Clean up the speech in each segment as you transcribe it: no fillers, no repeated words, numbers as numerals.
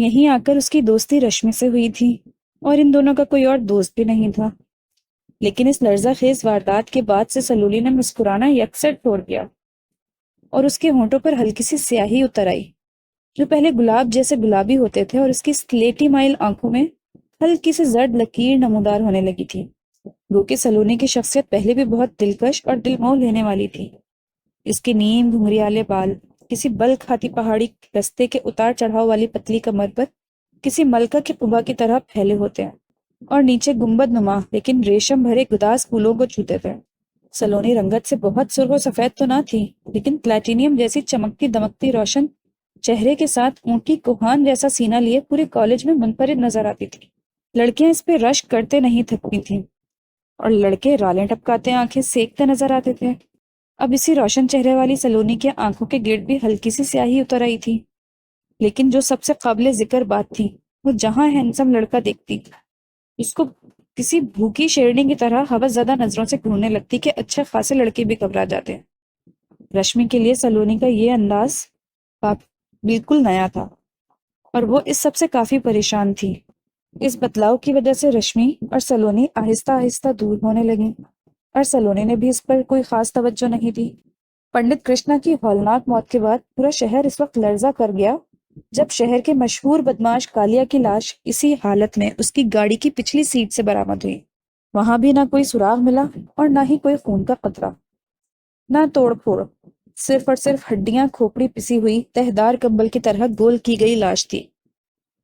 یہیں آ کر اس کی دوستی رشمی سے ہوئی تھی اور ان دونوں کا کوئی اور دوست بھی نہیں تھا۔ لیکن اس لرزہ خیز واردات کے بعد سے سلولی نے مسکرانا یکسر چھوڑ دیا اور اس کے ہونٹوں پر ہلکی سی سیاہی اتر آئی جو پہلے گلاب جیسے گلابی ہوتے تھے، اور اس کی سلیٹی مائل آنکھوں میں ہلکی سی زرد لکیر نمودار ہونے لگی تھی۔ گو کہ سلونی کی شخصیت پہلے بھی بہت دلکش اور دل موہ لینے والی تھی۔ اس کے نیم گھنگریالے بال کسی بل کھاتی پہاڑی رستے کے اتار چڑھاؤ والی پتلی کمر پر کسی ملکہ کی قبا کی طرح پھیلے ہوتے ہیں اور نیچے گنبد نما لیکن ریشم بھرے گداز پھولوں کو چھوتے تھے۔ سلونی رنگت سے بہت سرخ و سفید تو نہ تھی، لیکن پلیٹینیم جیسی چمکتی دمکتی روشن چہرے کے ساتھ اونٹی کوہان جیسا سینہ لیے پورے کالج میں منفرد نظر آتی تھی۔ لڑکیاں اس پہ رشک کرتے نہیں تھکتی تھیں اور لڑکے رالیں ٹپکاتے آنکھیں سیکتے نظر آتے تھے۔ اب اسی روشن چہرے والی سلونی کے آنکھوں کے گرد بھی ہلکی سی سیاہی اتر آئی تھی، لیکن جو سب سے قابل ذکر بات تھی وہ جہاں ہینسم لڑکا دیکھتی اس کو کسی بھوکی شیرنی کی طرح ہوس زدہ نظروں سے گھورنے لگتی کہ اچھے خاصے لڑکے بھی گھبرا جاتے ہیں۔ رشمی کے لیے سلونی کا یہ انداز بالکل نیا تھا اور وہ اس سب سے کافی پریشان تھی۔ اس بدلاؤ کی وجہ سے رشمی اور سلونی آہستہ آہستہ دور ہونے لگیں اور سلونی نے بھی اس پر کوئی خاص توجہ نہیں دی۔ پنڈت کرشنا کی ہولناک موت کے بعد پورا شہر اس وقت لرزہ کر گیا جب شہر کے مشہور بدماش کالیا کی لاش اسی حالت میں اس کی گاڑی کی پچھلی سیٹ سے برآمد ہوئی۔ وہاں بھی نہ کوئی سراغ ملا اور نہ ہی کوئی خون کا قطرہ، نہ توڑ پھوڑ، صرف اور صرف ہڈیاں کھوپڑی پسی ہوئی تہدار کمبل کی طرح گول کی گئی لاش تھی۔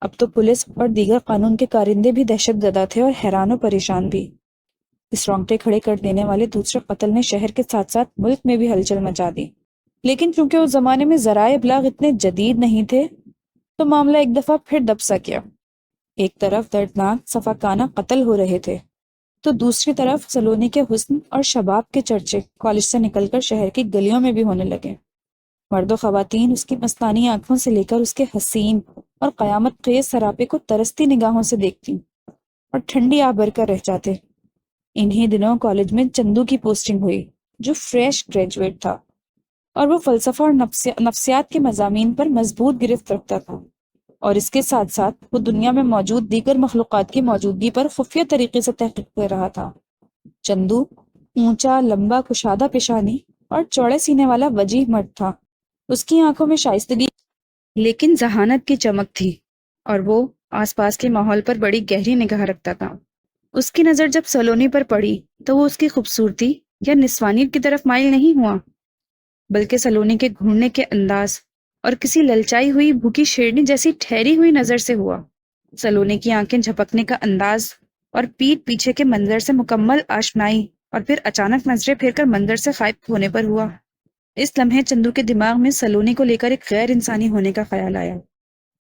اب تو پولیس اور دیگر قانون کے کارندے بھی دہشت زدہ تھے اور حیران و پریشان بھی۔ اس رونگٹے کھڑے کر دینے والے دوسرے قتل نے شہر کے ساتھ ساتھ ملک میں بھی ہلچل مچا دی، لیکن چونکہ اس زمانے میں ذرائع ابلاغ اتنے جدید نہیں تھے تو معاملہ ایک دفعہ پھر دب سا کیا۔ ایک طرف دردناک صفاقانہ قتل ہو رہے تھے تو دوسری طرف سلونی کے حسن اور شباب کے چرچے کالج سے نکل کر شہر کی گلیوں میں بھی ہونے لگے۔ مرد و خواتین اس کی مستانی آنکھوں سے لے کر اس کے حسین اور قیامت خیز سراپے کو ترستی نگاہوں سے دیکھتی اور ٹھنڈی آہ بھر کر رہ جاتے۔ انہی دنوں کالج میں چندو کی پوسٹنگ ہوئی جو فریش گریجویٹ تھا اور وہ فلسفہ اور نفسیات کے مضامین پر مضبوط گرفت رکھتا تھا، اور اس کے ساتھ ساتھ وہ دنیا میں موجود دیگر مخلوقات کی موجودگی پر خفیہ طریقے سے تحقیق کر رہا تھا۔ چندو اونچا، لمبا، کشادہ پیشانی اور چوڑے سینے والا وجیح مرد تھا۔ اس کی آنکھوں میں شائستگی لیکن ذہانت کی چمک تھی اور وہ آس پاس کے ماحول پر بڑی گہری نگاہ رکھتا تھا۔ اس کی نظر جب سلونی پر پڑی تو وہ اس کی خوبصورتی یا نسوانیت کی طرف مائل نہیں ہوا، بلکہ سلونی کے گھورنے کے انداز اور کسی للچائی ہوئی بھوکی شیرنی جیسی ٹھہری ہوئی نظر سے ہوا۔ سلونی کی آنکھیں جھپکنے کا انداز اور پیٹھ پیچھے کے منظر سے مکمل آشنائی اور پھر اچانک نظریں پھیر کر منظر سے غائب ہونے پر ہوا۔ اس لمحے چندو کے دماغ میں سلونی کو لے کر ایک غیر انسانی ہونے کا خیال آیا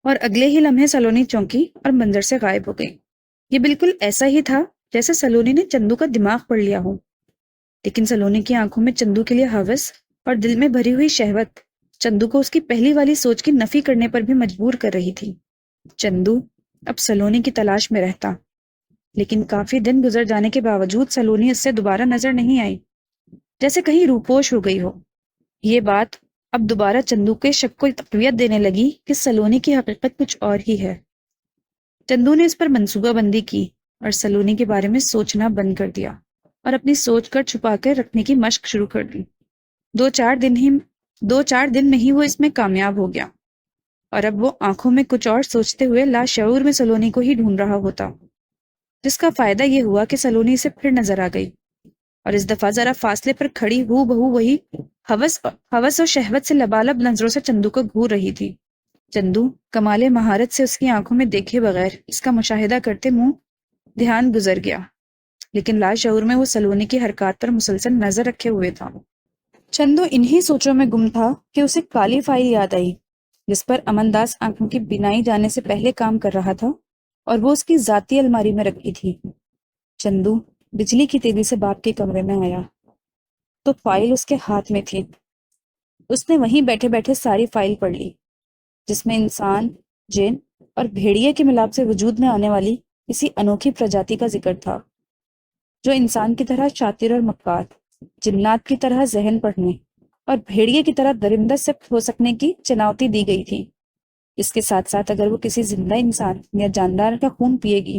اور اگلے ہی لمحے سلونی چونکی اور منظر سے غائب ہو گئی۔ یہ بالکل ایسا ہی تھا جیسے سلونی نے چندو کا دماغ پڑھ لیا ہو، لیکن سلونی کی آنکھوں میں چندو کے لیے ہوس اور دل میں بھری ہوئی شہوت چندو کو اس کی پہلی والی سوچ کی نفی کرنے پر بھی مجبور کر رہی تھی۔ چندو اب سلونی کی تلاش میں رہتا، لیکن کافی دن گزر جانے کے باوجود سلونی اس سے دوبارہ نظر نہیں آئی، جیسے کہیں روپوش ہو گئی ہو۔ یہ بات اب دوبارہ چندو کے شک کو تقویت دینے لگی کہ سلونی کی حقیقت کچھ اور ہی ہے۔ چندو نے اس پر منصوبہ بندی کی اور سلونی کے بارے میں سوچنا بند کر دیا اور اپنی سوچ کر چھپا کر رکھنے کی مشق شروع کر دی۔ دو چار دن میں ہی وہ اس میں کامیاب ہو گیا اور اب وہ آنکھوں میں کچھ اور سوچتے ہوئے لاشعور میں سلونی کو ہی ڈھونڈ رہا ہوتا، جس کا فائدہ یہ ہوا کہ سلونی اسے پھر نظر آ گئی اور اس دفعہ ذرا فاصلے پر کھڑی ہو بہو وہی ہوس اور شہوت سے لبالب نظروں سے چندو کو گھور رہی تھی۔ چندو کمال مہارت سے اس کی آنکھوں میں دیکھے بغیر اس کا مشاہدہ کرتے منہ دھیان گزر گیا، لیکن لاشعور میں وہ سلونی کی حرکات پر مسلسل نظر رکھے ہوئے تھا۔ چندو انہی سوچوں میں گم تھا کہ اسے کالی فائل یاد آئی جس پر امن داس آنکھوں کی بینائی جانے سے پہلے کام کر رہا تھا اور وہ اس کی ذاتی الماری میں رکھی تھی۔ چندو بجلی کی تیزی سے باپ کے کمرے میں آیا تو فائل اس کے ہاتھ میں تھی۔ اس نے وہیں بیٹھے بیٹھے ساری فائل پڑھ لی، جس میں انسان، جن اور بھیڑیے کے ملاپ سے وجود میں آنے والی کسی انوکھی پرجاتی کا ذکر تھا جو انسان کی طرح شاطر اور مکار، جنات کی طرح ذہن پڑھنے اور بھیڑیے کی طرح درندہ سے ہو سکنے کی چنوتی دی گئی تھی۔ اس کے ساتھ ساتھ اگر وہ کسی زندہ انسان یا جاندار کا خون پیے گی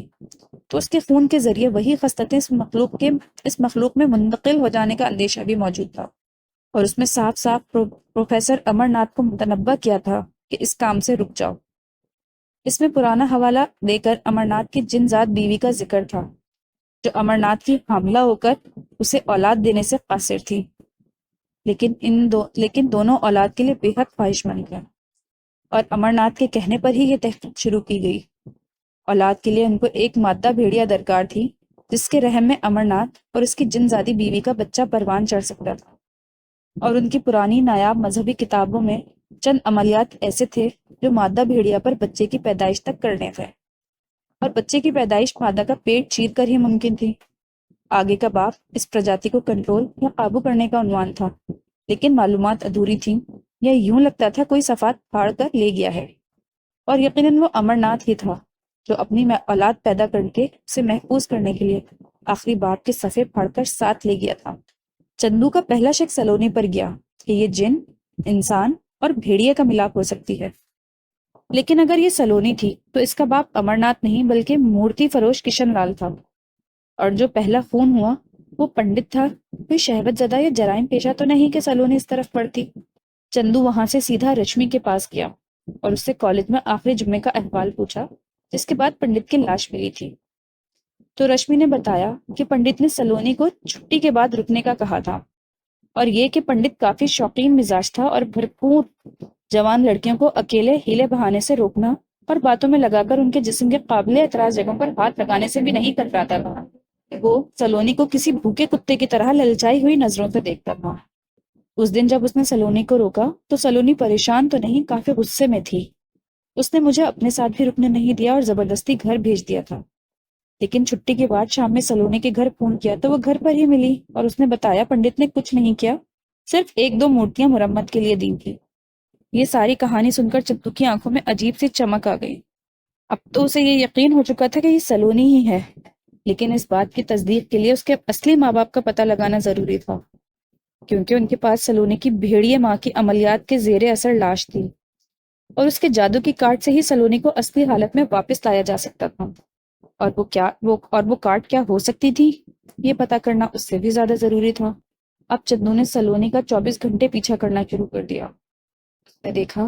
تو اس کے خون کے ذریعے وہی خصلتیں اس مخلوق میں منتقل ہو جانے کا اندیشہ بھی موجود تھا، اور اس میں صاف صاف پروفیسر امر ناتھ کو متنبہ کیا تھا کہ اس کام سے رک جاؤ۔ اس میں پرانا حوالہ دے کر امر ناتھ کی جن ذات بیوی کا ذکر تھا جو امر ناتھ کی حاملہ ہو کر اسے اولاد دینے سے قاصر تھی، لیکن دونوں اولاد کے لیے بے حد خواہش مند ہیں، اور امر ناتھ کے کہنے پر ہی یہ تحقیق شروع کی گئی۔ اولاد کے لیے ان کو ایک مادہ بھیڑیا درکار تھی جس کے رحم میں امر ناتھ اور اس کی جن زادی بیوی کا بچہ پروان چڑھ سکتا تھا، اور ان کی پرانی نایاب مذہبی کتابوں میں چند عملیات ایسے تھے جو مادہ بھیڑیا پر بچے کی پیدائش تک کرنے تھے، اور بچے کی پیدائش مادہ کا پیٹ چیر کر ہی ممکن تھی۔ آگے کا باب اس پرجاتی کو کنٹرول یا قابو کرنے کا عنوان تھا، لیکن معلومات ادھوری تھیں، یا یوں لگتا تھا کوئی صفحات پھاڑ کر لے گیا ہے، اور یقیناً وہ امر ناتھ ہی تھا جو اپنی اولاد پیدا کر کے اسے محفوظ کرنے کے لیے آخری باب کے صفحے پھاڑ کر ساتھ لے گیا تھا۔ چندو کا پہلا شک سلونی پر گیا کہ یہ جن، انسان اور بھیڑیے کا ملاپ ہو سکتی ہے، لیکن اگر یہ سلونی تھی تو اس کا باپ امر ناتھ نہیں بلکہ مورتی فروش کشن لال تھا، اور جو پہلا خون ہوا وہ پنڈت تھا، کوئی شہوت زدہ یا جرائم پیشہ تو نہیں کہ سلونی اس طرف پڑتی۔ چندو وہاں سے سیدھا رشمی کے پاس گیا اور اس سے کالج میں آخری جمعے کا احوال پوچھا، جس کے بعد پنڈت کی لاش ملی تھی۔ تو رشمی نے بتایا کہ پنڈت نے سلونی کو چھٹی کے بعد رکنے کا کہا تھا، اور یہ کہ پنڈت کافی شوقین مزاج تھا اور بھرپور جوان لڑکیوں کو اکیلے ہیلے بہانے سے روکنا اور باتوں میں لگا کر ان کے جسم کے قابل اعتراض جگہوں پر ہاتھ لگانے سے بھی نہیں کتراتا تھا۔ وہ سلونی کو کسی بھوکے کتے کی طرح للچائی ہوئی نظروں سے دیکھتا تھا۔ اس دن جب اس نے سلونی کو روکا تو سلونی پریشان تو نہیں، کافی غصے میں تھی۔ اس نے مجھے اپنے ساتھ بھی رکنے نہیں دیا اور زبردستی گھر بھیج دیا تھا، لیکن چھٹی کے بعد شام میں سلونی کے گھر فون کیا تو وہ گھر پر ہی ملی، اور اس نے بتایا پنڈت نے کچھ نہیں کیا، صرف ایک دو مورتیاں مرمت کے لیے دی تھی۔ یہ ساری کہانی سن کر چندو کی آنکھوں میں عجیب سی چمک آ گئی۔ اب تو اسے یہ یقین ہو چکا تھا کہ یہ سلونی ہی ہے، لیکن اس بات کی تصدیق کے لیے اس کے اصلی ماں باپ کا پتہ لگانا ضروری تھا، کیونکہ ان کے پاس سلونی کی بھیڑیے ماں کی عملیات کے زیر اثر لاش تھی، اور اس کے جادو کی کارڈ سے ہی سلونی کو اصلی حالت میں واپس لایا جا سکتا تھا، اور وہ کارڈ کیا ہو سکتی تھی یہ پتہ کرنا اس سے بھی زیادہ ضروری تھا۔ اب چندو نے سلونی کا 24 گھنٹے پیچھا کرنا شروع کر دیا۔ میں دیکھا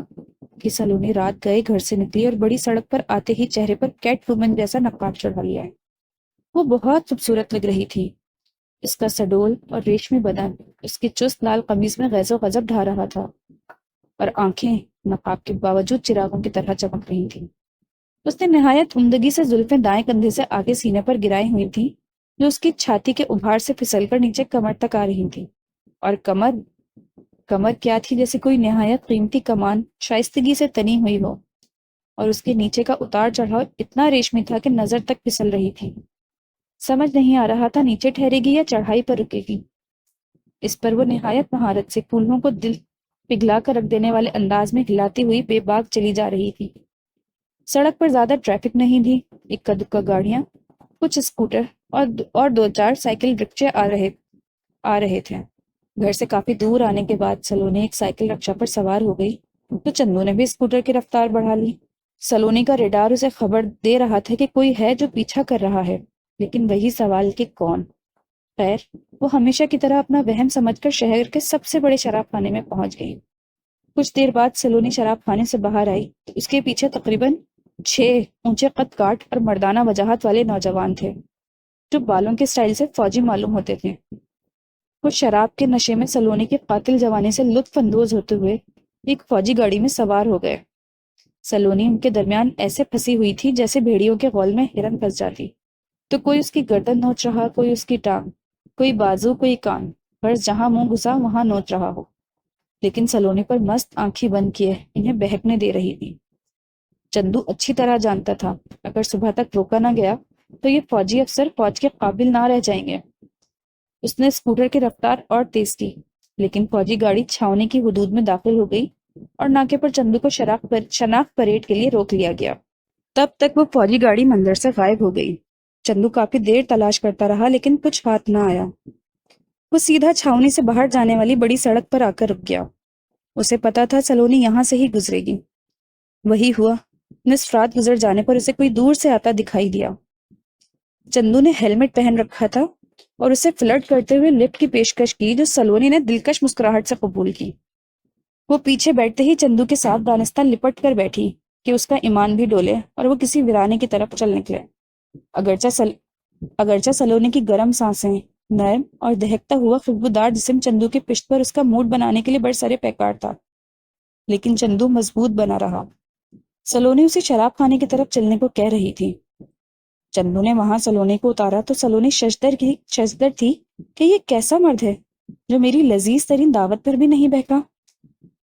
کہ سلونی رات گئے گھر سے نکلی اور بڑی سڑک پر آتے ہی چہرے پر کیٹ وومن جیسا نقاب چڑھا لیا ہے۔ وہ بہت خوبصورت لگ رہی تھی، اس کا سڈول اور ریشمی بدن اس کی چست لال قمیص میں غیظ و غضب ڈھا رہا تھا، اور آنکھیں نقاب کے باوجود چراغوں کی طرح چمک رہی تھیں۔ اس نے نہایت عمدگی سے زلفیں دائیں کندھے سے آگے سینے پر گرائی ہوئی تھیں، جو اس کی چھاتی کے ابھار سے پھسل کر نیچے کمر تک آ رہی تھیں، اور کمر کیا تھی جیسے کوئی نہایت قیمتی کمان شائستگی سے تنی ہوئی ہو، اور اس کے نیچے کا اتار چڑھاؤ اتنا ریشمی تھا کہ نظر تک پھسل رہی تھی۔ سمجھ نہیں آ رہا تھا نیچے ٹھہرے گی یا چڑھائی پر رکے گی۔ اس پر وہ نہایت مہارت سے پھولوں کو دل پگھلا کر رکھ دینے والے انداز میں ہلاتی ہوئی بے باک چلی جا رہی تھی۔ سڑک پر زیادہ ٹریفک نہیں تھی، اکا دکا گاڑیاں، کچھ اسکوٹر اور دو چار سائیکل رکشے آ رہے تھے۔ گھر سے کافی دور آنے کے بعد سلونی ایک سائیکل رکشہ پر سوار ہو گئی تو چندو نے بھی اسکوٹر کی رفتار بڑھا لی۔ سلونی کا ریڈار اسے خبر دے رہا تھا کہ کوئی ہے جو پیچھا کر رہا ہے، لیکن وہی سوال کہ کون؟ خیر، وہ ہمیشہ کی طرح اپنا وہم سمجھ کر شہر کے سب سے بڑے شراب خانے میں پہنچ گئی۔ کچھ دیر بعد سلونی شراب خانے سے باہر آئی تو اس کے پیچھے تقریباً 6 اونچے قد کاٹ اور مردانہ وجاہت والے نوجوان تھے، جو بالوں کے سٹائل سے فوجی معلوم ہوتے تھے۔ وہ شراب کے نشے میں سلونی کی قاتل جوانی سے لطف اندوز ہوتے ہوئے ایک فوجی گاڑی میں سوار ہو گئے۔ سلونی ان کے درمیان ایسے پھنسی ہوئی تھی جیسے بھیڑیوں کے غول میں ہرن پھنس جاتی، تو کوئی اس کی گردن نوچ رہا، کوئی اس کی ٹانگ، کوئی بازو، کوئی کان، غرض جہاں منہ گھسا وہاں نوچ رہا ہو، لیکن سلونی پر مست آنکھیں بند کیے انہیں بہکنے دے رہی تھی۔ چندو اچھی طرح جانتا تھا اگر صبح تک روکا نہ گیا تو یہ فوجی افسر فوج کے قابل نہ رہ جائیں گے۔ اس نے اسکوٹر کی رفتار اور تیز کی، لیکن فوجی گاڑی چھاؤنی کی حدود میں داخل ہو گئی اور ناکے پر چندو کو شناخت پریڈ کے لیے روک لیا گیا۔ تب تک وہ فوجی گاڑی منظر سے غائب ہو گئی۔ چندو کافی دیر تلاش کرتا رہا لیکن کچھ ہاتھ نہ آیا۔ وہ سیدھا چھاؤنی سے باہر جانے والی بڑی سڑک پر آ کر رک گیا۔ اسے پتا تھا سلونی یہاں سے ہی گزرے گی۔ وہی ہوا، نصف رات گزر جانے پر اسے کوئی دور سے آتا دکھائی دیا۔ چندو نے ہیلمٹ پہن رکھا تھا اور اسے فلرٹ کرتے ہوئے لفٹ کی پیشکش کی، جو سلونی نے دلکش مسکراہٹ سے قبول کی۔ وہ پیچھے بیٹھتے ہی چندو کے ساتھ دانستہ لپٹ کر بیٹھی کہ اس کا ایمان بھی ڈولے اور وہ کسی ویرانے کی طرف چل نکلے۔ اگرچہ سلونی کی گرم سانسیں، نرم اور دہکتا ہوا خوشبودار جسم چندو کے پشت پر اس کا موڈ بنانے کے لیے بڑے سرے پیکار تھا، لیکن چندو مضبوط بنا رہا۔ سلونی اسے شراب خانے کی طرف چلنے کو کہہ رہی تھی۔ چندو نے وہاں سلونی کو اتارا تو سلونی ششدر تھی کہ یہ کیسا مرد ہے جو میری لذیذ ترین دعوت پر بھی نہیں بہکا۔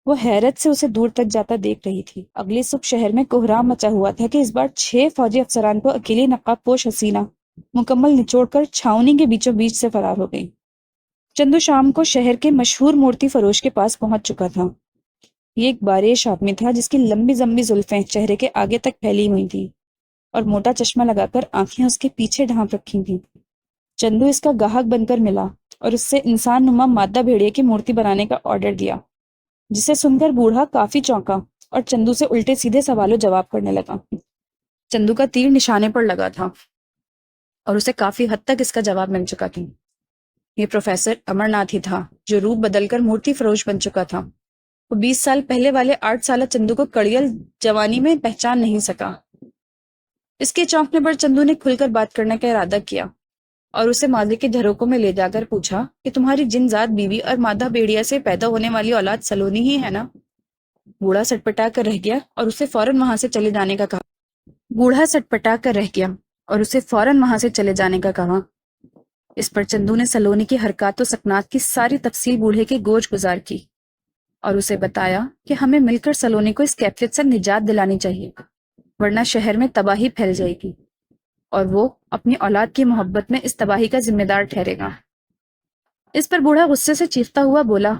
وہ حیرت سے اسے دور تک جاتا دیکھ رہی تھی۔ اگلی صبح شہر میں کوہرام مچا ہوا تھا کہ اس بار 6 فوجی افسران کو اکیلی نقاب پوش حسینہ مکمل نچوڑ کر چھاؤنی کے بیچوں بیچ سے فرار ہو گئی۔ چندو شام کو شہر کے مشہور مورتی فروش کے پاس پہنچ چکا تھا۔ یہ ایک باریش آدمی تھا جس کی لمبی زمبی زلفیں چہرے کے آگے تک پھیلی ہوئی تھیں اور موٹا چشمہ لگا کر آنکھیں اس کے پیچھے ڈھانپ رکھی تھیں۔ چندو اس کا گاہک بن کر ملا اور اس سے انسان نما مادہ بھیڑیے کی مورتی بنانے کا آرڈر دیا، جسے سن کر بوڑھا کافی چونکا اور چندو سے الٹے سیدھے سوال و جواب کرنے لگا۔ چندو کا تیر نشانے پر لگا تھا اور اسے کافی حد تک اس کا جواب مل چکا تھا۔ یہ پروفیسر امر ناتھ ہی تھا جو روپ بدل کر مورتی فروش بن چکا تھا۔ وہ 20 سال پہلے والے 8 سالہ چندو کو کڑیل جوانی میں پہچان نہیں سکا۔ اس کے چونکنے پر چندو نے کھل کر بات کرنے کا ارادہ کیا اور اسے ماضی کے جھروکوں میں لے جا کر پوچھا کہ تمہاری جن ذات بیوی اور مادہ بیڑیا سے پیدا ہونے والی اولاد سلونی ہی ہے نا؟ بوڑھا سٹپٹا کر رہ گیا اور اسے فوراً وہاں سے چلے جانے کا کہا۔ اس پر چندو نے سلونی کی حرکات و سکنات کی ساری تفصیل بوڑھے کے گوش گزار کی اور اسے بتایا کہ ہمیں مل کر سلونی کو اس کیفیت سے نجات دلانی چاہیے، ورنہ شہر میں تباہی پھیل جائے گی اور وہ اپنی اولاد کی محبت میں اس تباہی کا ذمہ دار ٹھہرے گا۔ اس پر بوڑھا غصے سے چیختا ہوا بولا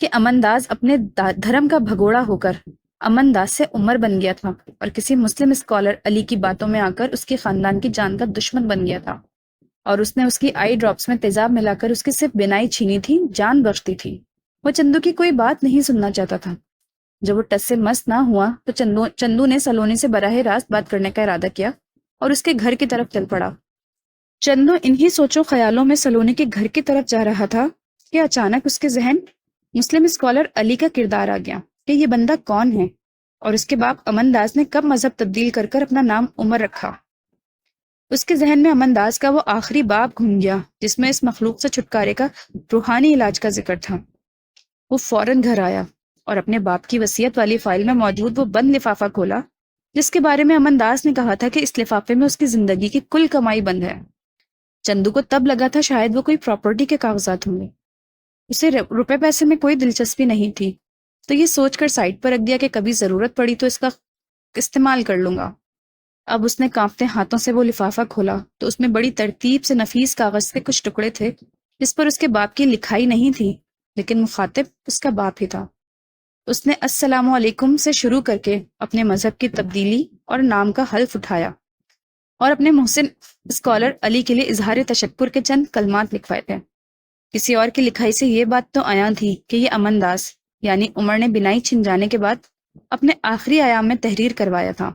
کہ امن داس اپنے دھرم کا بھگوڑا ہو کر امن داس سے عمر بن گیا تھا اور کسی مسلم اسکالر علی کی باتوں میں آ کر اس کے خاندان کی جان کا دشمن بن گیا تھا، اور اس نے اس کی آئی ڈراپس میں تیزاب ملا کر اس کی صرف بینائی چھینی تھی، جان بخشتی تھی۔ وہ چندو کی کوئی بات نہیں سننا چاہتا تھا۔ جب وہ ٹس سے مست نہ ہوا تو چندو نے سلونی سے براہ راست بات کرنے کا ارادہ کیا اور اس کے گھر کی طرف چل پڑا۔ چندو انہی سوچوں خیالوں میں سلونی کے گھر کی طرف جا رہا تھا کہ اچانک اس کے ذہن مسلم اسکالر علی کا کردار آ گیا کہ یہ بندہ کون ہے اور اس کے باپ امن داس نے کب مذہب تبدیل کر کر اپنا نام عمر رکھا۔ اس کے ذہن میں امن داس کا وہ آخری باب گھوم گیا جس میں اس مخلوق سے چھٹکارے کا روحانی علاج کا ذکر تھا۔ وہ فوراً گھر آیا اور اپنے باپ کی وصیت والی فائل میں موجود وہ بند لفافہ کھولا جس کے بارے میں امن داس نے کہا تھا کہ اس لفافے میں اس کی زندگی کی کل کمائی بند ہے۔ چندو کو تب لگا تھا شاید وہ کوئی پراپرٹی کے کاغذات ہوں گے۔ اسے روپے پیسے میں کوئی دلچسپی نہیں تھی، تو یہ سوچ کر سائڈ پر رکھ دیا کہ کبھی ضرورت پڑی تو اس کا استعمال کر لوں گا۔ اب اس نے کانپتے ہاتھوں سے وہ لفافہ کھولا تو اس میں بڑی ترتیب سے نفیس کاغذ کے کچھ ٹکڑے تھے جس پر اس کے باپ کی لکھائی نہیں تھی، لیکن مخاطب اس کا باپ ہی تھا۔ اس نے السلام علیکم سے شروع کر کے اپنے مذہب کی تبدیلی اور نام کا حلف اٹھایا اور اپنے محسن اسکالر علی کے لیے اظہار تشکر کے چند کلمات لکھوائے تھے۔ کسی اور کی لکھائی سے یہ بات تو آیا تھی کہ یہ امن داس یعنی عمر نے بینائی چھن جانے کے بعد اپنے آخری ایام میں تحریر کروایا تھا۔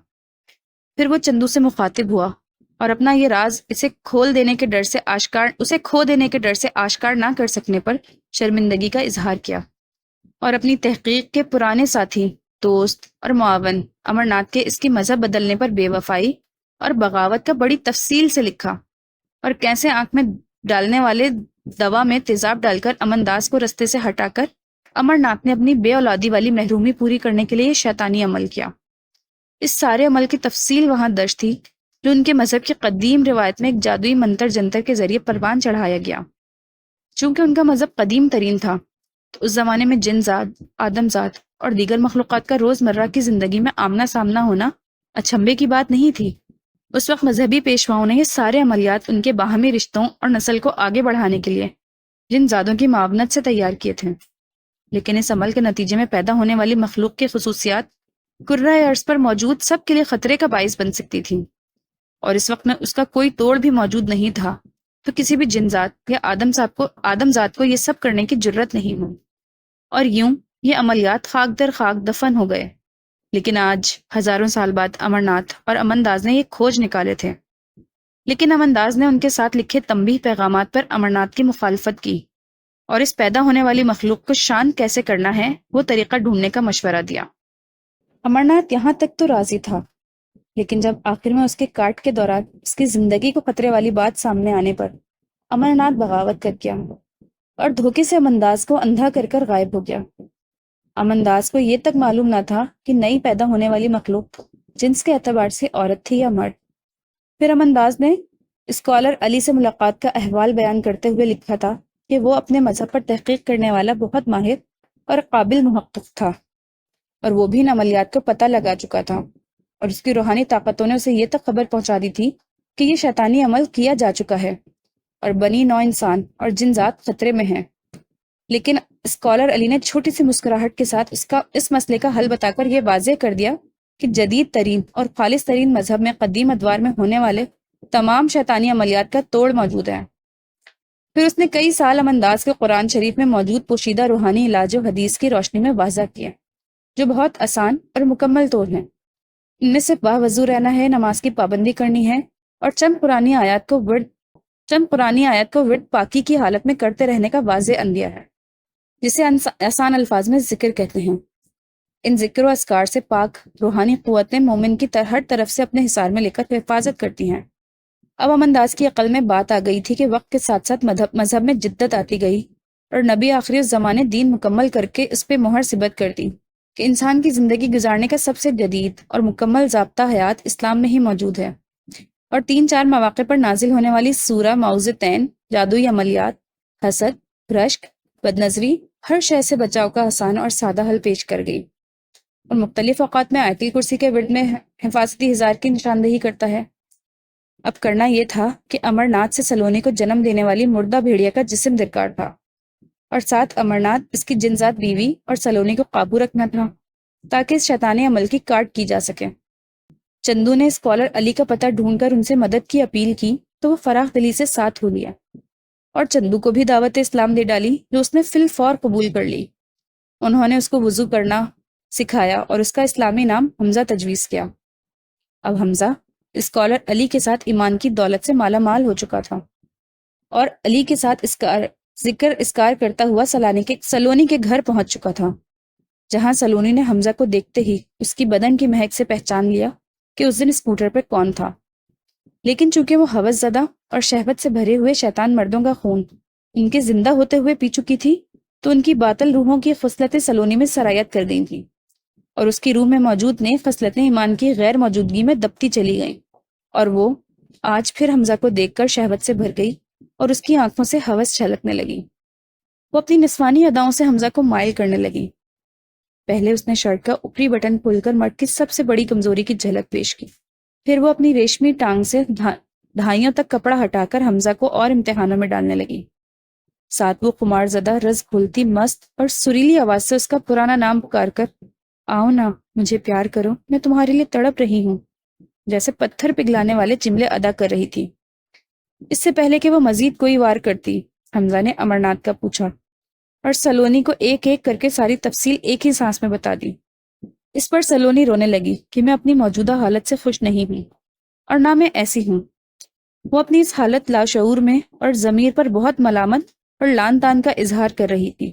پھر وہ چندو سے مخاطب ہوا اور اپنا یہ راز اسے کھو دینے کے ڈر سے آشکار نہ کر سکنے پر شرمندگی کا اظہار کیا، اور اپنی تحقیق کے پرانے ساتھی، دوست اور معاون امر ناتھ کے اس کی مذہب بدلنے پر بے وفائی اور بغاوت کا بڑی تفصیل سے لکھا، اور کیسے آنکھ میں ڈالنے والے دوا میں تیزاب ڈال کر امن داس کو رستے سے ہٹا کر امر ناتھ نے اپنی بے اولادی والی محرومی پوری کرنے کے لیے یہ شیطانی عمل کیا۔ اس سارے عمل کی تفصیل وہاں درج تھی جو ان کے مذہب کی قدیم روایت میں ایک جادوئی منتر جنتر کے ذریعے پروان چڑھایا گیا۔ چونکہ ان کا مذہب قدیم ترین تھا تو اس زمانے میں جن ذات، آدم ذات اور دیگر مخلوقات کا روزمرہ کی زندگی میں آمنا سامنا ہونا اچنبھے کی بات نہیں تھی۔ اس وقت مذہبی پیشواؤں نے یہ سارے عملیات ان کے باہمی رشتوں اور نسل کو آگے بڑھانے کے لیے جن زادوں کی معاونت سے تیار کیے تھے، لیکن اس عمل کے نتیجے میں پیدا ہونے والی مخلوق کی خصوصیات کرۂ ارض پر موجود سب کے لیے خطرے کا باعث بن سکتی تھیں، اور اس وقت میں اس کا کوئی توڑ بھی موجود نہیں تھا، تو کسی بھی جن ذات یا آدم ذات کو یہ سب کرنے کی جرت نہیں ہوئی، اور یوں یہ عملیات خاک در خاک دفن ہو گئے۔ لیکن آج ہزاروں سال بعد امرناتھ اور امنداز نے یہ کھوج نکالے تھے. لیکن امنداز نے ان کے ساتھ لکھے تنبیہ پیغامات پر امرناتھ کی مخالفت کی اور اس پیدا ہونے والی مخلوق کو شانت کیسے کرنا ہے وہ طریقہ ڈھونڈنے کا مشورہ دیا. امرناتھ یہاں تک تو راضی تھا، لیکن جب آخر میں اس کے کاٹ کے دوران اس کی زندگی کو خطرے والی بات سامنے آنے پر امرناتھ بغاوت کر گیا اور دھوکے سے امنداز کو اندھا کر کر غائب ہو گیا. امنداز کو یہ تک معلوم نہ تھا کہ نئی پیدا ہونے والی مخلوق جنس کے اعتبار سے عورت تھی یا مرد. پھر امنداز نے اسکالر علی سے ملاقات کا احوال بیان کرتے ہوئے لکھا تھا کہ وہ اپنے مذہب پر تحقیق کرنے والا بہت ماہر اور قابل محقق تھا، اور وہ بھی ان عملیات کو پتہ لگا چکا تھا، اور اس کی روحانی طاقتوں نے اسے یہ تک خبر پہنچا دی تھی کہ یہ شیطانی عمل کیا جا چکا ہے اور بنی نوع انسان اور جن ذات خطرے میں ہیں. لیکن اسکالر علی نے چھوٹی سی مسکراہٹ کے ساتھ اس مسئلے کا حل بتا کر یہ واضح کر دیا کہ جدید ترین اور خالص ترین مذہب میں قدیم ادوار میں ہونے والے تمام شیطانی عملیات کا توڑ موجود ہے. پھر اس نے کئی سال امنداز کے قرآن شریف میں موجود پوشیدہ روحانی علاج و حدیث کی روشنی میں واضح کیا، جو بہت آسان اور مکمل طور ہیں. ان میں سے باوضو رہنا ہے، نماز کی پابندی کرنی ہے اور چند قرآنی آیات کو ورد پاکی کی حالت میں کرتے رہنے کا واضح اندیہ ہے، جسے آسان الفاظ میں ذکر کہتے ہیں. ان ذکر و اذکار سے پاک روحانی قوتیں مومن کی ہر طرف سے اپنے حصار میں لے کر حفاظت کرتی ہیں. اب امنداز کی عقل میں بات آ گئی تھی کہ وقت کے ساتھ ساتھ مذہب میں جدت آتی گئی اور نبی آخری اس زمانے دین مکمل کر کے اس پہ مہر ثبت کر دی کہ انسان کی زندگی گزارنے کا سب سے جدید اور مکمل ضابطہ حیات اسلام میں ہی موجود ہے. اور 3-4 مواقع پر نازل ہونے والی سورہ معوذتین، جادوئی عملیات، حسد، رشک، بدنظری، ہر شے سے بچاؤ کا آسان اور سادہ حل پیش کر گئی، اور مختلف اوقات میں آیت الکرسی کے ورد میں حفاظتی ہزار کی نشاندہی کرتا ہے. اب کرنا یہ تھا کہ امرناتھ سے سلونی کو جنم دینے والی مردہ بھیڑیا کا جسم درکار تھا، اور ساتھ امرناتھ، اس کی جنزات بیوی اور سلونی کو قابو رکھنا تھا تاکہ اس شیطانی عمل کی کاٹ کی جا سکے. چندو نے اسکالر علی کا پتہ ڈھونڈ کر ان سے مدد کی اپیل کی تو وہ فراخ دلی سے ساتھ ہو لیا، اور چندو کو بھی دعوت اسلام دے ڈالی جو اس نے فی الفور قبول کر لی. انہوں نے اس کو وضو کرنا سکھایا اور اس کا اسلامی نام حمزہ تجویز کیا. اب حمزہ اسکالر علی کے ساتھ ایمان کی دولت سے مالا مال ہو چکا تھا، اور علی کے ساتھ اسکار کرتا ہوا سلونی کے گھر پہنچ چکا تھا، جہاں سلونی نے حمزہ کو دیکھتے ہی اس کی بدن کی مہک سے پہچان لیا کہ اس دن اسکوٹر پر کون تھا. لیکن چونکہ وہ ہوس زدہ اور شہوت سے بھرے ہوئے شیطان مردوں کا خون ان کے زندہ ہوتے ہوئے پی چکی تھی، تو ان کی باطل روحوں کی خصلتیں سلونی میں سرایت کر گئی تھیں، اور اس کی روح میں موجود نیک خصلتیں ایمان کی غیر موجودگی میں دبتی چلی گئیں، اور وہ آج پھر حمزہ کو دیکھ کر شہوت سے بھر گئی اور اس کی آنکھوں سے ہوس چھلکنے لگی. وہ اپنی نسوانی اداؤں سے حمزہ کو مائل کرنے لگی. پہلے اس نے شرٹ کا اوپری بٹن کھول کر مرد کی سب سے بڑی کمزوری کی جھلک پیش کی، پھر وہ اپنی ریشمی ٹانگ سے دھائیوں تک کپڑا ہٹا کر حمزہ کو اور امتحانوں میں ڈالنے لگی. ساتھ وہ خمار زدہ، رز کھولتی، مست اور سریلی آواز سے اس کا پرانا نام پکار کر، آؤ نا، مجھے پیار کرو، میں تمہارے لیے تڑپ رہی ہوں، جیسے پتھر پگھلانے والے جملے ادا کر رہی تھی. اس سے پہلے کہ وہ مزید کوئی وار کرتی، حمزہ نے امرناتھ کا پوچھا اور سلونی کو ایک ایک کر کے ساری تفصیل ایک ہی سانس میں بتا دی. اس پر سلونی رونے لگی کہ میں اپنی موجودہ حالت سے خوش نہیں ہوں، اور نہ میں ایسی ہوں. وہ اپنی اس حالت لاشعور میں اور ضمیر پر بہت ملامت اور لان تان کا اظہار کر رہی تھی.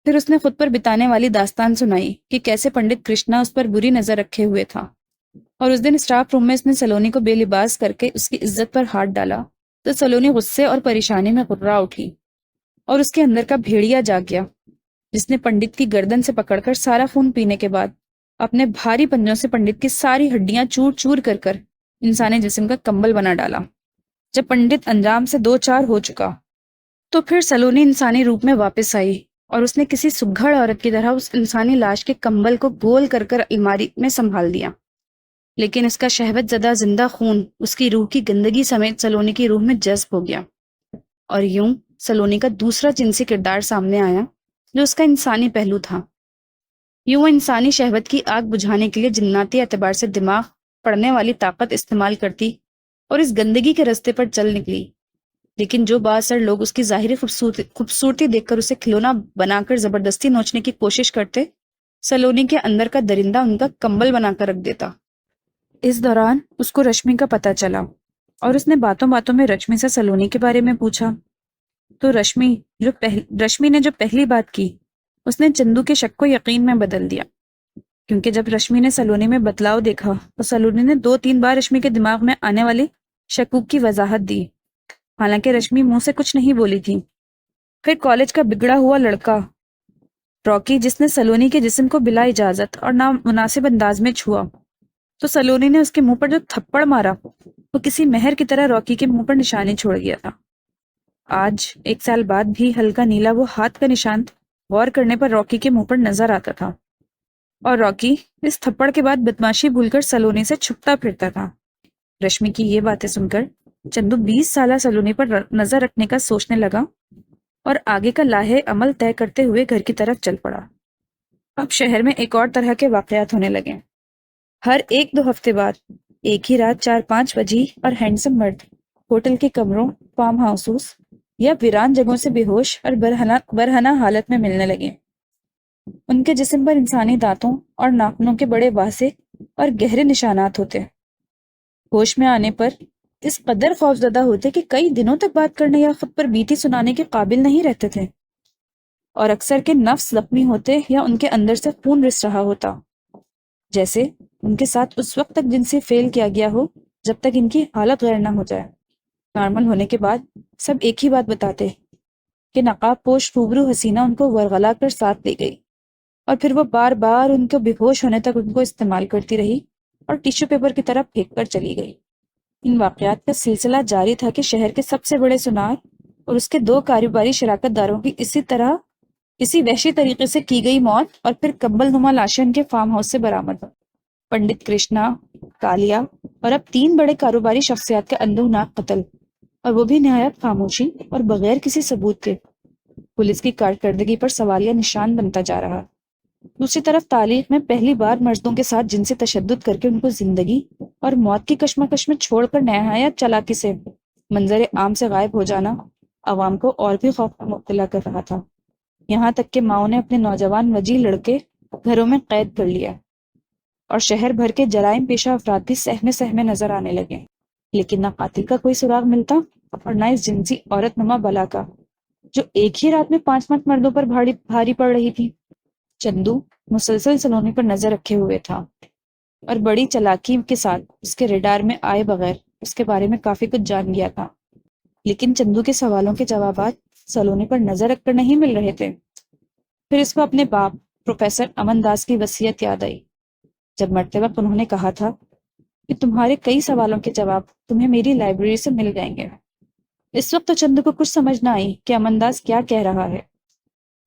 پھر اس نے خود پر بتانے والی داستان سنائی کہ کیسے پنڈت کرشنا اس پر بری نظر رکھے ہوئے تھا، اور اس دن اسٹاف روم میں اس نے سلونی کو بے لباس کر کے اس کی عزت پر ہاتھ ڈالا تو سلونی غصے اور پریشانی میں غرا اٹھی، اور اس کے اندر کا بھیڑیا جاگ گیا، جس نے پنڈت کی گردن سے پکڑ کر سارا خون پینے کے بعد اپنے بھاری پنجوں سے پنڈت کی ساری ہڈیاں چور چور کر کر انسانی جسم کا کمبل بنا ڈالا. جب پنڈت انجام سے 2-4 ہو چکا تو پھر سلونی انسانی روپ میں واپس آئی، اور اس نے کسی سگھڑ عورت کی طرح اس انسانی لاش کے کمبل کو گول کر کر الماری میں سنبھال دیا. لیکن اس کا شہوت زدہ زندہ خون اس کی روح کی گندگی سمیت سلونی کی روح میں جذب ہو گیا، اور یوں سلونی کا دوسرا جنسی کردار سامنے آیا جو اس کا انسانی پہلو تھا. یوں انسانی شہوت کی آگ بجھانے کے لیے جناتی اعتبار سے دماغ پڑنے والی طاقت استعمال کرتی اور اس گندگی کے رستے پر چل نکلی. لیکن جو بااثر لوگ اس کی ظاہری خوبصورتی دیکھ کر اسے کھلونا بنا کر زبردستی نوچنے کی کوشش کرتے، سلونی کے اندر کا درندہ ان کا کمبل بنا کر رکھ دیتا۔ اس دوران اس کو رشمی کا پتہ چلا اور اس نے باتوں باتوں میں رشمی سے سلونی کے بارے میں پوچھا۔ تو رشمی نے جو پہلی بات کی اس نے چندو کے شک کو یقین میں بدل دیا، کیونکہ جب رشمی نے سلونی میں بدلاؤ دیکھا تو سلونی نے 2-3 بار رشمی کے دماغ میں آنے والی شکوک کی وضاحت دی، حالانکہ رشمی منہ سے کچھ نہیں بولی تھی۔ پھر کالج کا بگڑا ہوا لڑکا راکی، جس نے سلونی کے جسم کو بلا اجازت اور نامناسب انداز میں چھوا، تو سلونی نے اس کے منہ پر جو تھپڑ مارا وہ کسی مہر کی طرح راکی کے منہ پر نشانی چھوڑ گیا تھا۔ آج 1 سال بعد بھی ہلکا نیلا وہ ہاتھ کا نشان غور کرنے پر راکی کے منہ پر نظر آتا تھا، اور راکی اس تھپڑ کے بعد بدماشی بھول کر سلونی سے چھپتا پھرتا تھا۔ رشمی کی یہ باتیں سن کر چندو 20 سالہ سلونی پر نظر رکھنے کا سوچنے لگا اور آگے کا لاہے عمل طے کرتے ہوئے گھر کی طرف چل پڑا۔ اب شہر میں ایک اور طرح کے واقعات ہونے لگے۔ ہر 1-2 ہفتے بعد ایک ہی رات 4-5 وجی اور ہینڈسم مرد ہوٹل کے کمروں، فارم ہاؤسز یا ویران جگہوں سے بے ہوش اور برہنہ حالت میں ملنے لگے۔ ان کے جسم پر انسانی دانتوں اور ناخنوں کے بڑے واضح اور گہرے نشانات ہوتے۔ ہوش میں آنے پر اس قدر خوفزدہ ہوتے کہ کئی دنوں تک بات کرنے یا خود پر بیتی سنانے کے قابل نہیں رہتے تھے، اور اکثر کے نفس زخمی ہوتے یا ان کے اندر سے خون رس رہا ہوتا، جیسے ان کے ساتھ اس وقت تک جنسی فیل کیا گیا ہو جب تک ان کی حالت غیر نہ ہو جائے۔ نارمل ہونے کے بعد سب ایک ہی بات بتاتے کہ نقاب پوش روبرو حسینہ ان کو ورغلا کر ساتھ لے گئی، اور پھر وہ بار بار ان کو بے ہوش ہونے تک ان کو استعمال کرتی رہی اور ٹیشو پیپر کی طرح پھینک کر چلی گئی۔ ان واقعات کا سلسلہ جاری تھا کہ شہر کے سب سے بڑے سنار اور اس کے 2 کاروباری شراکت داروں کی اسی وحشی طریقے سے کی گئی موت اور پھر کمبل نما لاشیں ان کے فارم ہاؤس سے برآمد ہو۔ پنڈت کرشنا، کالیا اور اب 3 بڑے کاروباری شخصیات کا اندوہناک قتل، اور وہ بھی نہایت خاموشی اور بغیر کسی ثبوت کے۔ پولیس کی کارکردگی پر سوالیہ نشان بنتا جا رہا۔ دوسری طرف تاریخ میں پہلی بار مردوں کے ساتھ جنسی تشدد کر کے ان کو زندگی اور موت کی کشمکش میں چھوڑ کر نہایت چالاکی سے منظر عام سے غائب ہو جانا عوام کو اور بھی خوف میں مبتلا کر رہا تھا، یہاں تک کہ ماؤں نے اپنے نوجوان وجی لڑکے گھروں میں قید کر لیا، اور شہر بھر کے جرائم پیشہ افراد بھی سہمے نظر آنے لگے، لیکن نہ قاتل کا کوئی سراغ ملتا اور نہ اس جنسی عورت نما بلا کا، جو ایک ہی رات میں 5 مردوں پر بھاری پڑ رہی تھی۔ چندو مسلسل سلونی پر نظر رکھے ہوئے تھا اور بڑی چالاکی کے ساتھ اس کے ریڈار میں آئے بغیر اس کے بارے میں کافی کچھ جان گیا تھا، لیکن چندو کے سوالوں کے جوابات سلونی پر نظر رکھ کر نہیں مل رہے تھے۔ پھر اس کو اپنے باپ پروفیسر امن داس کی وصیت یاد آئی، جب مرتے وقت انہوں نے کہا تھا کہ تمہارے کئی سوالوں کے جواب تمہیں میری لائبریری سے مل جائیں گے۔ اس وقت تو چندو کو کچھ سمجھ نہ آئی کہ امن داس کیا کہہ رہا ہے،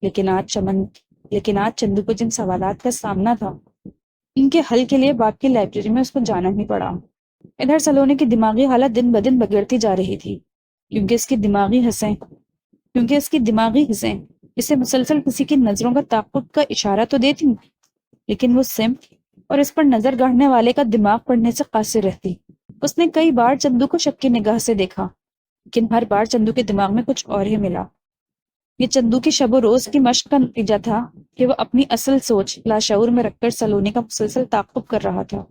لیکن آج چندو کو جن سوالات کا سامنا تھا ان کے حل کے لیے باپ کی لائبریری میں اس کو جانا ہی پڑا۔ ادھر سلونی کی دماغی حالت دن بدن بگڑتی جا رہی تھی، کیونکہ اس کی دماغی حصیں اسے مسلسل کسی کی نظروں کا تعاقب کا اشارہ تو دیتی، لیکن وہ سمت اور اس پر نظر گاڑنے والے کا دماغ پڑھنے سے قاصر رہتی۔ اس نے کئی بار چندو کو شک کی نگاہ سے دیکھا، لیکن ہر بار چندو کے دماغ میں کچھ اور ہی ملا۔ یہ چندو کی شب و روز کی مشق کا نتیجہ تھا کہ وہ اپنی اصل سوچ لاشعور میں رکھ کر سلونی کا مسلسل تعاقب کر رہا تھا۔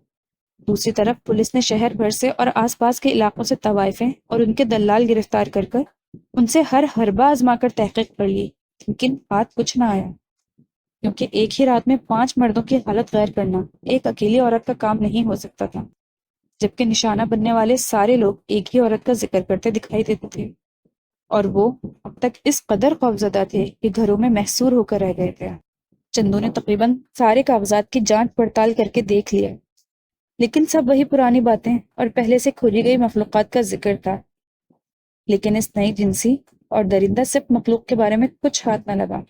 دوسری طرف پولیس نے شہر بھر سے اور آس پاس کے علاقوں سے طوائفیں اور ان کے دلال گرفتار کر ان سے ہر حربہ آزما کر تحقیق کر لی، لیکن ہاتھ کچھ نہ آیا، کیونکہ ایک ہی رات میں 5 مردوں کی حالت غیر کرنا ایک اکیلی عورت کا کام نہیں ہو سکتا تھا، جبکہ نشانہ بننے والے سارے لوگ ایک ہی عورت کا ذکر کرتے دکھائی دیتے تھے، اور وہ اب تک اس قدر خوفزدہ تھے کہ گھروں میں محصور ہو کر رہ گئے تھے۔ چندو نے تقریباً سارے کاغذات کی جانچ پڑتال کر کے دیکھ لیا، لیکن سب وہی پرانی باتیں اور پہلے سے کھوجی گئی مخلوقات کا ذکر تھا، لیکن اس نئی جنسی اور درندہ صرف مخلوق کے بارے میں کچھ ہاتھ نہ لگا،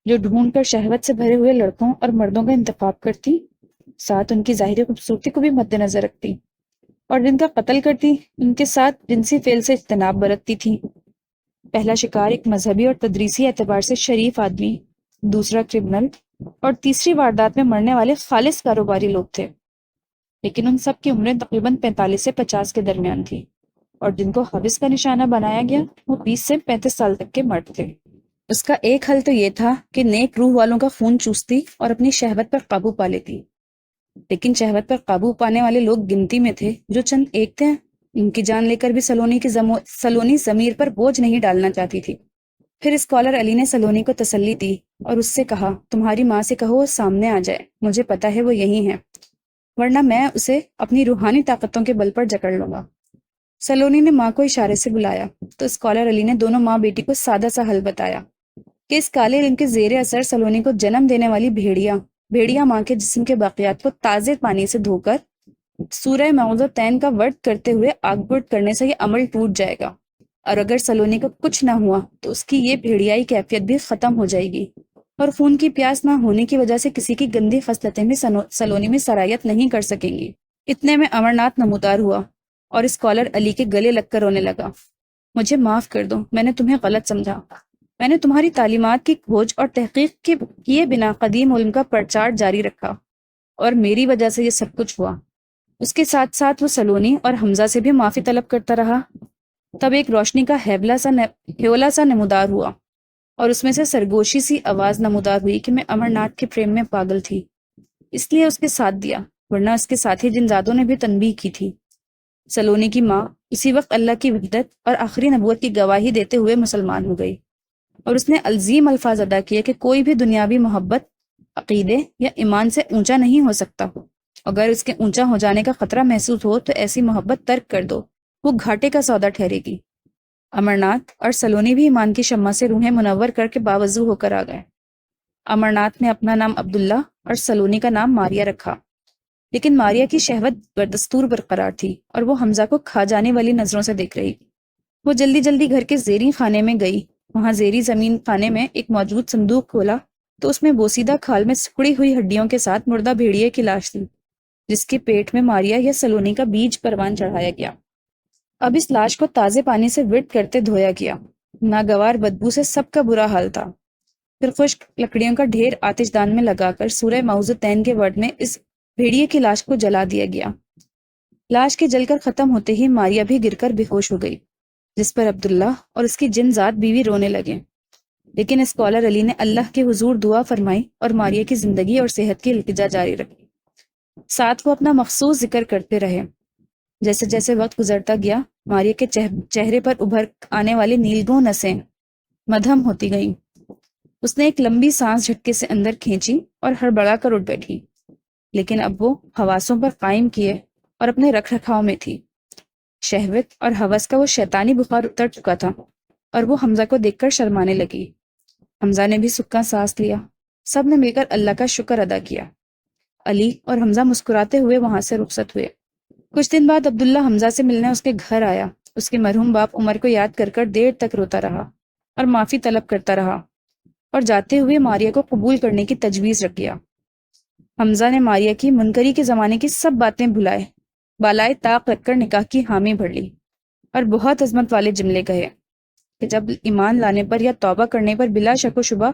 جو ڈھونڈ کر شہوت سے بھرے ہوئے لڑکوں اور مردوں کا انتخاب کرتی، ساتھ ان کی ظاہری خوبصورتی کو بھی مد نظر رکھتی، اور جن کا قتل کرتی ان کے ساتھ جنسی فعل سے اجتناب برتتی تھی۔ پہلا شکار ایک مذہبی اور تدریسی اعتبار سے شریف آدمی، دوسرا کرمنل، اور تیسری واردات میں مرنے والے خالص کاروباری لوگ تھے، لیکن ان سب کی عمریں تقریباً 45 سے 50 کے درمیان تھی، اور جن کو حوث کا نشانہ بنایا گیا وہ 20 سے 35 سال تک کے مرد تھے۔ اس کا ایک حل تو یہ تھا کہ نیک روح والوں کا خون چوستی اور اپنی شہوت پر قابو پا لیتی، لیکن شہوت پر قابو پانے والے لوگ گنتی میں تھے، جو چند ایک تھے۔ ان کی جان لے کر بھی سلونی ضمیر پر بوجھ نہیں ڈالنا چاہتی تھی۔ پھر اسکالر علی نے سلونی کو تسلی دی اور اس سے کہا، تمہاری ماں سے کہو وہ سامنے آ جائے، مجھے پتا ہے وہ یہی ہے، ورنہ میں اسے اپنی روحانی طاقتوں کے بل پر جکڑ لوں گا۔ سلونی نے ماں کو اشارے سے بلایا تو اسکالر علی نے دونوں ماں بیٹی کو سادہ سا حل بتایا کہ اس کالے علم کے زیر اثر سلونی کو جنم دینے والی بھیڑیا ماں کے جسم کے باقیات کو تازے پانی سے دھو کر سورہ معوذتین کا ورد کرتے ہوئے آگ بٹ کرنے سے یہ عمل ٹوٹ جائے گا، اور اگر سلونی کو کچھ نہ ہوا تو اس کی یہ بھیڑیائی کیفیت بھی ختم ہو جائے گی، اور خون کی پیاس نہ ہونے کی وجہ سے کسی کی گندی خصلتیں بھی سلونی میں سرایت نہیں کر سکیں گی۔ اتنے میں امرناتھ نمودار ہوا اور اسکالر علی کے گلے لگ کر رونے لگا۔ مجھے معاف کر دو، میں نے تمہیں غلط سمجھا، میں نے تمہاری تعلیمات کی کھوج اور تحقیق کے کیے بنا قدیم علم کا پرچار جاری رکھا، اور میری وجہ سے یہ سب کچھ ہوا۔ اس کے ساتھ ساتھ وہ سلونی اور حمزہ سے بھی معافی طلب کرتا رہا۔ تب ایک روشنی کا ہیولا سا نمودار ہوا، اور اس میں سے سرگوشی سی آواز نمودار ہوئی کہ میں امرناتھ کے پریم میں پاگل تھی، اس لیے اس کے ساتھ دیا، ورنہ اس کے ساتھی جنزادوں نے بھی تنبیہ کی تھی۔ سلونی کی ماں اسی وقت اللہ کی وحدت اور آخری نبوت کی گواہی دیتے ہوئے مسلمان ہو گئی، اور اس نے عظیم الفاظ ادا کیے کہ کوئی بھی دنیاوی محبت عقیدے یا ایمان سے اونچا نہیں ہو سکتا، اگر اس کے اونچا ہو جانے کا خطرہ محسوس ہو تو ایسی محبت ترک کر دو، وہ گھاٹے کا سودا ٹھہرے گی۔ امرناتھ اور سلونی بھی ایمان کی شمع سے روحیں منور کر کے باوضو ہو کر آ گئے۔ امرناتھ نے اپنا نام عبداللہ اور سلونی کا نام ماریہ رکھا، لیکن ماریہ کی شہوت بدستور برقرار تھی اور وہ حمزہ کو کھا جانے والی نظروں سے دیکھ رہی تھی۔ وہ جلدی جلدی گھر کے زیریں خانے میں گئی، وہاں زیریں زمین خانے میں ایک موجود صندوق کھولا تو اس میں بوسیدہ کھال میں سکڑی ہوئی ہڈیوں کے ساتھ مردہ بھیڑیے کی لاش تھی، جس کے پیٹ میں ماریہ یا سلونی کا بیج پروان چڑھایا گیا۔ اب اس لاش کو تازے پانی سے وٹ کرتے دھویا گیا، ناگوار بدبو سے سب کا برا حال تھا۔ پھر خشک لکڑیوں کا ڈھیر آتش دان میں لگا کر سورہ معوذتین کے ورد میں اس بھیڑیے کی لاش کو جلا دیا گیا۔ لاش کے جل کر ختم ہوتے ہی ماریہ بھی گر کر بے ہوش ہو گئی، جس پر عبداللہ اور اس کی جن ذات بیوی رونے لگے، لیکن اسکالر علی نے اللہ کے حضور دعا فرمائی اور ماریہ کی زندگی اور صحت کی التجا جاری رکھی۔ ساتھ وہ اپنا مخصوص ذکر کرتے رہے۔ جیسے جیسے وقت گزرتا گیا، ماریہ کے چہرے پر ابھر آنے والی نیلگوں نسیں مدھم ہوتی گئیں۔ اس نے ایک لمبی سانس جھٹکے سے اندر کھینچی اور ہڑبڑا کر اٹھ بیٹھی، لیکن اب وہ حواسوں پر قائم کیے اور اپنے رکھ رکھاؤ میں تھی۔ شہوت اور ہوس کا وہ شیطانی بخار اتر چکا تھا، اور وہ حمزہ کو دیکھ کر شرمانے لگی۔ حمزہ نے بھی سکا سانس لیا۔ سب نے مل کر اللہ کا شکر ادا کیا۔ علی اور حمزہ مسکراتے ہوئے وہاں سے رخصت ہوئے۔ کچھ دن بعد عبداللہ حمزہ سے ملنے اس کے گھر آیا۔ اس کے مرحوم باپ عمر کو یاد کر کر دیر تک روتا رہا اور معافی طلب کرتا رہا، اور جاتے ہوئے ماریہ کو قبول کرنے کی تجویز رکھ گیا۔ حمزہ نے ماریہ کی منکری کے زمانے کی سب باتیں بالائے طاق رکھ کر نکاح کی حامی بھر لی، اور بہت عظمت والے جملے کہے کہ جب ایمان لانے پر یا توبہ کرنے پر بلا شک و شبہ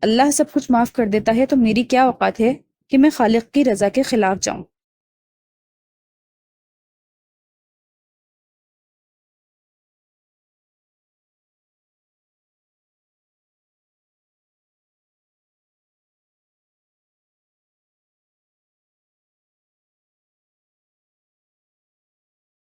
اللہ سب کچھ معاف کر دیتا ہے تو میری کیا اوقات ہے کہ میں خالق کی رضا کے خلاف جاؤں۔